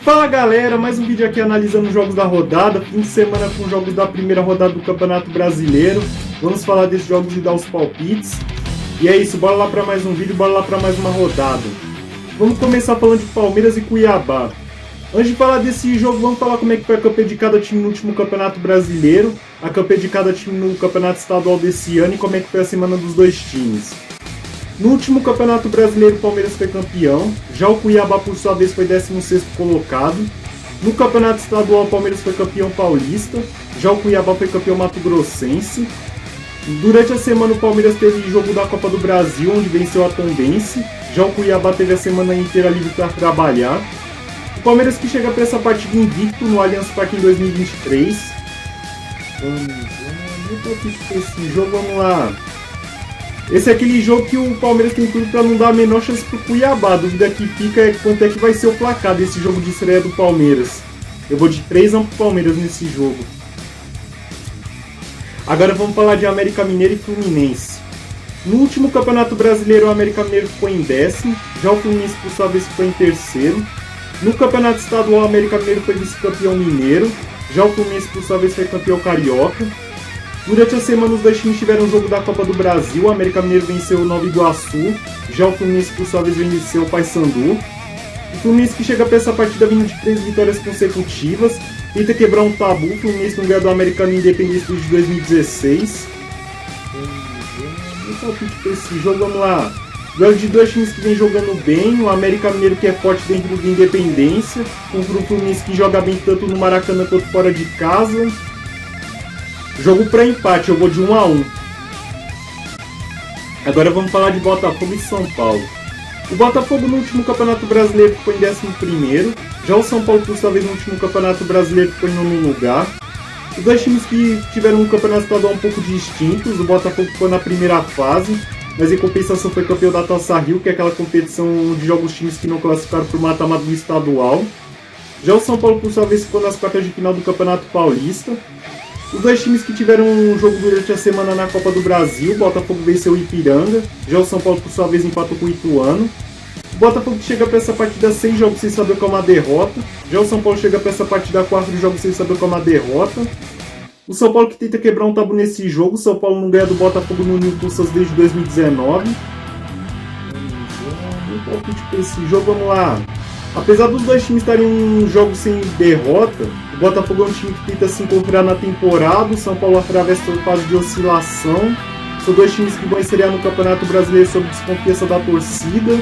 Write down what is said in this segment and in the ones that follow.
Fala galera, mais um vídeo aqui analisando os jogos da rodada, fim de semana com jogos da primeira rodada do Campeonato Brasileiro. Vamos falar desses jogos e dar os palpites. E é isso, bora lá para mais um vídeo, bora lá para mais uma rodada. Vamos começar falando de Palmeiras e Cuiabá. Antes de falar desse jogo, vamos falar como é que foi a campanha de cada time no último Campeonato Brasileiro, a campanha de cada time no Campeonato Estadual desse ano e como é que foi a semana dos dois times. No último Campeonato Brasileiro, o Palmeiras foi campeão, já o Cuiabá, por sua vez, foi 16º colocado. No Campeonato Estadual, o Palmeiras foi campeão paulista, já o Cuiabá foi campeão mato-grossense. Durante a semana, o Palmeiras teve jogo da Copa do Brasil, onde venceu a Tombense, já o Cuiabá teve a semana inteira livre para trabalhar. O Palmeiras que chega para essa partida invicto no Allianz Parque em 2023. Esse jogo, vamos lá. Esse é aquele jogo que o Palmeiras tem tudo para não dar a menor chance pro Cuiabá. A dúvida que fica é quanto é que vai ser o placar desse jogo de estreia do Palmeiras. Eu vou de 3-1 pro Palmeiras nesse jogo. Agora vamos falar de América Mineiro e Fluminense. No último Campeonato Brasileiro, o América Mineiro ficou em 10º, já o Fluminense por sua vez ficou em 3º. No Campeonato Estadual, o América Mineiro foi vice-campeão mineiro, já o Fluminense por sua vez foi campeão carioca. Durante a semana, os dois times tiveram um jogo da Copa do Brasil. O América Mineiro venceu o Nova Iguaçu, já o Fluminense, por sua vez, venceu o Paysandu. O Fluminense que chega para essa partida vindo de 3 vitórias consecutivas, tenta quebrar um tabu. O Fluminense não ganha do América no Independência de 2016. Esse jogo, vamos lá. Duelo de dois times que vem jogando bem. O América Mineiro que é forte dentro do Independência, contra o Fluminense que joga bem tanto no Maracanã quanto fora de casa. Jogo para empate, eu vou de 1-1. Agora vamos falar de Botafogo e São Paulo. O Botafogo no último Campeonato Brasileiro ficou em 11º, já o São Paulo por sua vez no último Campeonato Brasileiro ficou em 9º lugar. Os dois times que tiveram um campeonato estadual um pouco distintos, o Botafogo ficou na primeira fase, mas em compensação foi campeão da Taça Rio, que é aquela competição onde jogam os times que não classificaram para o mata-mata do estadual. Já o São Paulo por sua vez ficou nas quartas de final do Campeonato Paulista. Os dois times que tiveram um jogo durante a semana na Copa do Brasil, o Botafogo venceu o Ipiranga, já o São Paulo por sua vez empatou com o Ituano. O Botafogo chega para essa partida 6 jogos sem saber qual é uma derrota, já o São Paulo chega para essa partida 4 jogos sem saber qual é uma derrota. O São Paulo que tenta quebrar um tabu nesse jogo, o São Paulo não ganha do Botafogo no Newton Santos desde 2019. Esse jogo, vamos lá. Apesar dos dois times estarem em um jogo sem derrota, o Botafogo é um time que tenta se encontrar na temporada, o São Paulo atravessa uma fase de oscilação. São dois times que vão estrear no Campeonato Brasileiro sob desconfiança da torcida.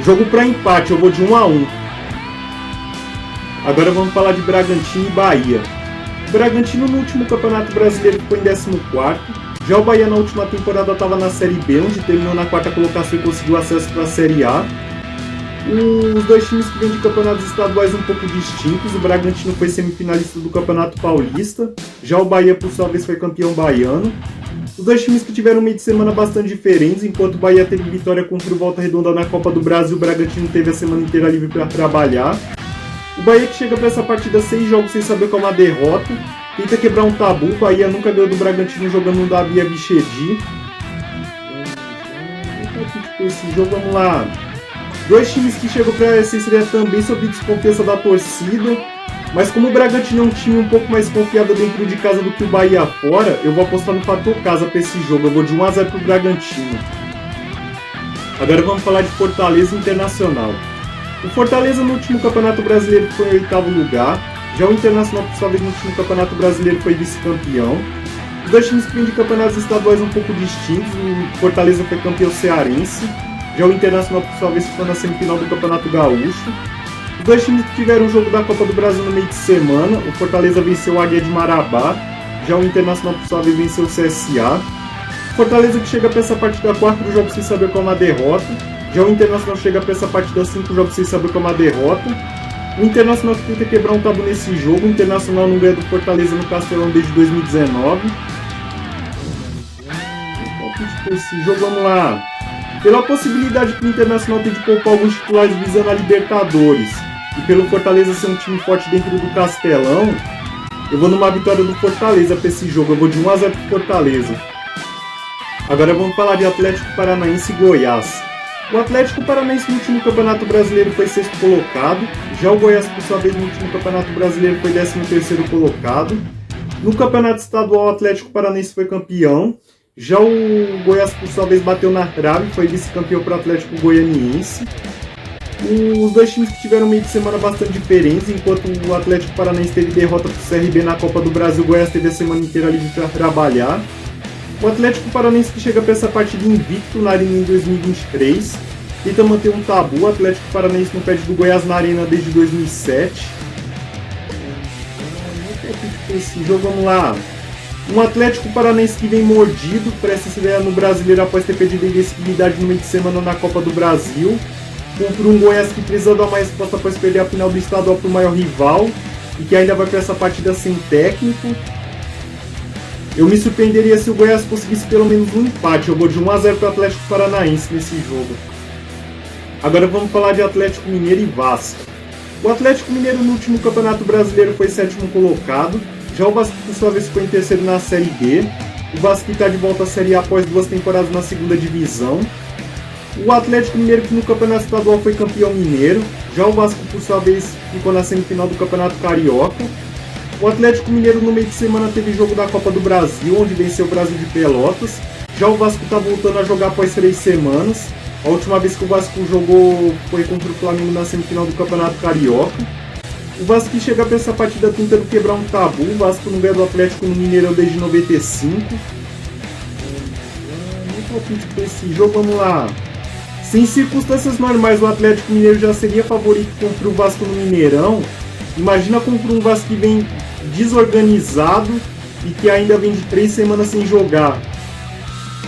Jogo para empate, eu vou de 1-1. Agora vamos falar de Bragantino e Bahia. O Bragantino no último Campeonato Brasileiro ficou em 14º, já o Bahia na última temporada estava na Série B, onde terminou na 4ª colocação e conseguiu acesso para a Série A. Os dois times que vêm de campeonatos estaduais um pouco distintos. O Bragantino foi semifinalista do Campeonato Paulista, já o Bahia por sua vez foi campeão baiano. Os dois times que tiveram um meio de semana bastante diferentes. Enquanto o Bahia teve vitória contra o Volta Redonda na Copa do Brasil, o Bragantino teve a semana inteira livre para trabalhar. O Bahia que chega para essa partida 6 jogos sem saber qual é uma derrota, tenta quebrar um tabu. O Bahia nunca ganhou do Bragantino jogando no Davi Abichedi. Esse jogo, vamos lá. Dois times que chegam para essa estreia também sob desconfiança da torcida, mas como o Bragantino é um time um pouco mais confiável dentro de casa do que o Bahia fora, eu vou apostar no fator casa para esse jogo, eu vou de 1-0 para o Bragantino. Agora vamos falar de Fortaleza e Internacional. O Fortaleza no último Campeonato Brasileiro foi em 8º lugar, já o Internacional por sua vez no último Campeonato Brasileiro foi vice-campeão. Os dois times que vêm de campeonatos estaduais um pouco distintos, o Fortaleza foi campeão cearense, já o Internacional, por sua vez, ficou na semifinal do Campeonato Gaúcho. Os dois times que tiveram o jogo da Copa do Brasil no meio de semana, o Fortaleza venceu o Águia de Marabá, já o Internacional, por sua vez, venceu o CSA. O Fortaleza que chega para essa partida 4 jogos sem saber qual é uma derrota, já o Internacional chega para essa partida 5 jogos sem saber qual é uma derrota. O Internacional que tenta quebrar um tabu nesse jogo, o Internacional não ganha do Fortaleza no Castelão desde 2019. Esse jogo, vamos lá. Pela possibilidade que o Internacional tem de poupar alguns titulares visando a Libertadores e pelo Fortaleza ser um time forte dentro do Castelão, eu vou numa vitória do Fortaleza para esse jogo, eu vou de 1-0 pro Fortaleza. Agora vamos falar de Atlético Paranaense e Goiás. O Atlético Paranaense no último Campeonato Brasileiro foi sexto colocado, já o Goiás, por sua vez, no último Campeonato Brasileiro foi 13º colocado. No Campeonato Estadual, o Atlético Paranaense foi campeão, já o Goiás, por sua vez, bateu na trave, foi vice-campeão para o Atlético Goianiense. Os dois times que tiveram meio de semana bastante diferentes, enquanto o Atlético Paranaense teve derrota para o CRB na Copa do Brasil, o Goiás teve a semana inteira livre para trabalhar. O Atlético Paranaense que chega para essa partida invicto na Arena em 2023, tenta manter um tabu. O Atlético Paranaense não perde do Goiás na Arena desde 2007. Esse jogo, vamos lá. Um Atlético Paranaense que vem mordido para essa estreia no Brasileiro após ter perdido a invencibilidade no meio de semana na Copa do Brasil. Contra um Goiás que precisa dar uma resposta após perder a final do estadual para o maior rival e que ainda vai para essa partida sem técnico. Eu me surpreenderia se o Goiás conseguisse pelo menos um empate. Eu vou de 1-0 para o Atlético Paranaense nesse jogo. Agora vamos falar de Atlético Mineiro e Vasco. O Atlético Mineiro no último Campeonato Brasileiro foi 7º colocado. Já o Vasco, por sua vez, ficou em terceiro na Série B. O Vasco está de volta à Série A após 2 temporadas na segunda divisão. O Atlético Mineiro, que no Campeonato Estadual foi campeão mineiro. Já o Vasco, por sua vez, ficou na semifinal do Campeonato Carioca. O Atlético Mineiro, no meio de semana, teve jogo da Copa do Brasil, onde venceu o Brasil de Pelotas. Já o Vasco está voltando a jogar após 3 semanas. A última vez que o Vasco jogou foi contra o Flamengo na semifinal do Campeonato Carioca. O Vasco que chega para essa partida tentando quebrar um tabu. O Vasco não ganha do Atlético no Mineirão desde 95. Muito palpite para esse jogo, vamos lá. Se em circunstâncias normais o Atlético Mineiro já seria favorito contra o Vasco no Mineirão, imagina contra um Vasco que vem desorganizado e que ainda vem de 3 semanas sem jogar.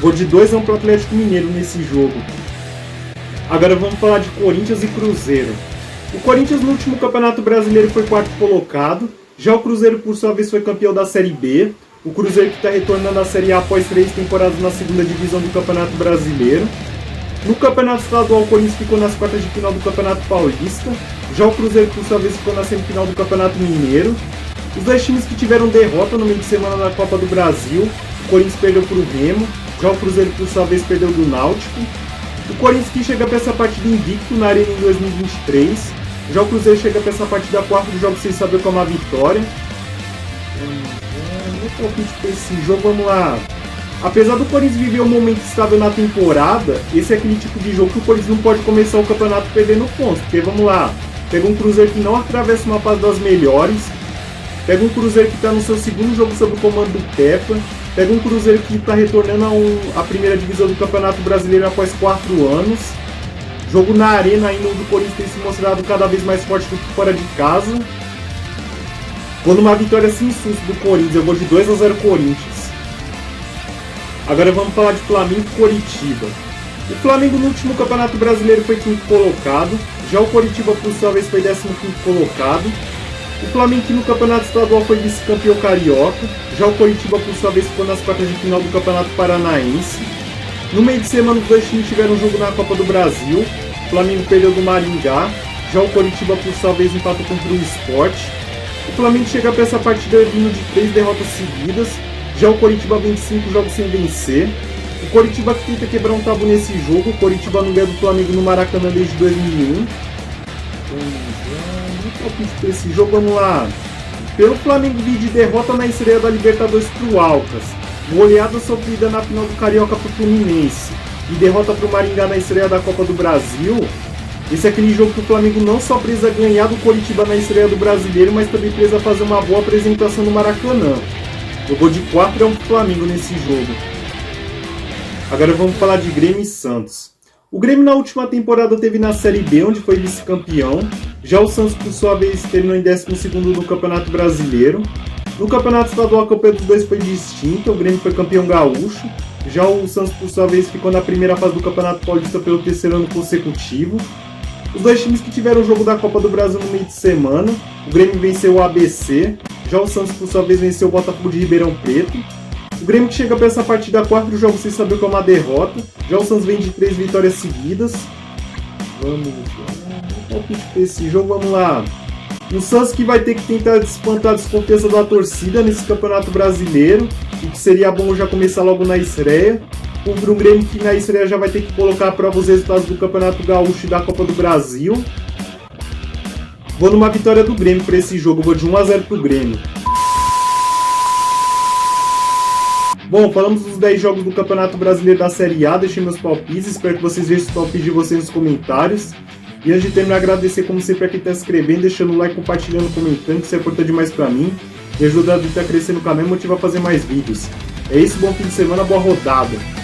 Vou de 2-1 para o Atlético Mineiro nesse jogo. Agora vamos falar de Corinthians e Cruzeiro. O Corinthians no último Campeonato Brasileiro foi 4º colocado, já o Cruzeiro por sua vez foi campeão da Série B. O Cruzeiro que está retornando à Série A após 3 temporadas na segunda divisão do Campeonato Brasileiro. No Campeonato Estadual, o Corinthians ficou nas quartas de final do Campeonato Paulista. Já o Cruzeiro, por sua vez, ficou na semifinal do Campeonato Mineiro. Os dois times que tiveram derrota no meio de semana na Copa do Brasil. O Corinthians perdeu para o Remo. Já o Cruzeiro, por sua vez, perdeu do Náutico. O Corinthians que chega para essa partida invicto na Arena em 2023. Já o Cruzeiro chega para essa partida a 4 jogos sem saber como a vitória. Muito palpite para esse jogo, vamos lá. Apesar do Corinthians viver um momento estável na temporada, esse é aquele tipo de jogo que o Corinthians não pode começar o campeonato perdendo pontos. Porque vamos lá, pega um Cruzeiro que não atravessa uma fase das melhores, pega um Cruzeiro que está no seu segundo jogo sob o comando do Pepa, pega um Cruzeiro que está retornando à primeira divisão do Campeonato Brasileiro após 4 anos. Jogo na arena ainda onde o Corinthians tem se mostrado cada vez mais forte do que fora de casa. Quando uma vitória assim insusta do Corinthians, eu vou de 2-0 Corinthians. Agora vamos falar de Flamengo e Coritiba. O Flamengo no último Campeonato Brasileiro foi 5º colocado, já o Coritiba por sua vez foi 15º colocado. O Flamengo que no Campeonato Estadual foi vice-campeão carioca, já o Coritiba por sua vez ficou nas quartas de final do Campeonato Paranaense. No meio de semana os dois times tiveram um jogo na Copa do Brasil, o Flamengo perdeu do Maringá, já o Coritiba por sua vez empatou contra o Sport. O Flamengo chega para essa partida vindo de 3 derrotas seguidas. Já o Coritiba vem de 5 jogos sem vencer. O Coritiba que tenta quebrar um tabu nesse jogo. O Coritiba não ganha do Flamengo no Maracanã desde 2001. Esse jogo, vamos lá. Pelo Flamengo vir de derrota na estreia da Libertadores para o Alcas, goleada sofrida na final do Carioca para o Fluminense e derrota para o Maringá na estreia da Copa do Brasil, esse é aquele jogo que o Flamengo não só precisa ganhar do Coritiba na estreia do Brasileiro, mas também precisa fazer uma boa apresentação no Maracanã. Eu vou de 4-1 pro Flamengo nesse jogo. Agora vamos falar de Grêmio e Santos. O Grêmio na última temporada teve na Série B, onde foi vice-campeão. Já o Santos, por sua vez, terminou em 12º no Campeonato Brasileiro. No Campeonato Estadual, a campanha dos dois foi distinta. O Grêmio foi campeão gaúcho. Já o Santos, por sua vez, ficou na primeira fase do Campeonato Paulista pelo 3º ano consecutivo. Os dois times que tiveram o jogo da Copa do Brasil no meio de semana. O Grêmio venceu o ABC. Já o Santos, por sua vez, venceu o Botafogo de Ribeirão Preto. O Grêmio que chega para essa partida a 4 jogos sem saber como uma derrota. Já o Santos vem de 3 vitórias seguidas. Vamos esse jogo, vamos lá. O Santos que vai ter que tentar espantar a desconfiança da torcida nesse Campeonato Brasileiro. E que seria bom já começar logo na estreia. contra um Grêmio que na estreia já vai ter que colocar à prova os resultados do Campeonato Gaúcho e da Copa do Brasil. Vou numa vitória do Grêmio para esse jogo, vou de 1-0 pro Grêmio. Bom, falamos dos 10 jogos do Campeonato Brasileiro da Série A, deixei meus palpites, espero que vocês vejam os palpites de vocês nos comentários. E antes de terminar, agradecer como sempre a quem está se inscrevendo, deixando o like, compartilhando, comentando, que isso é importante demais para mim. E ajuda a gente a crescer no canal e motiva a fazer mais vídeos. É isso, bom fim de semana, boa rodada!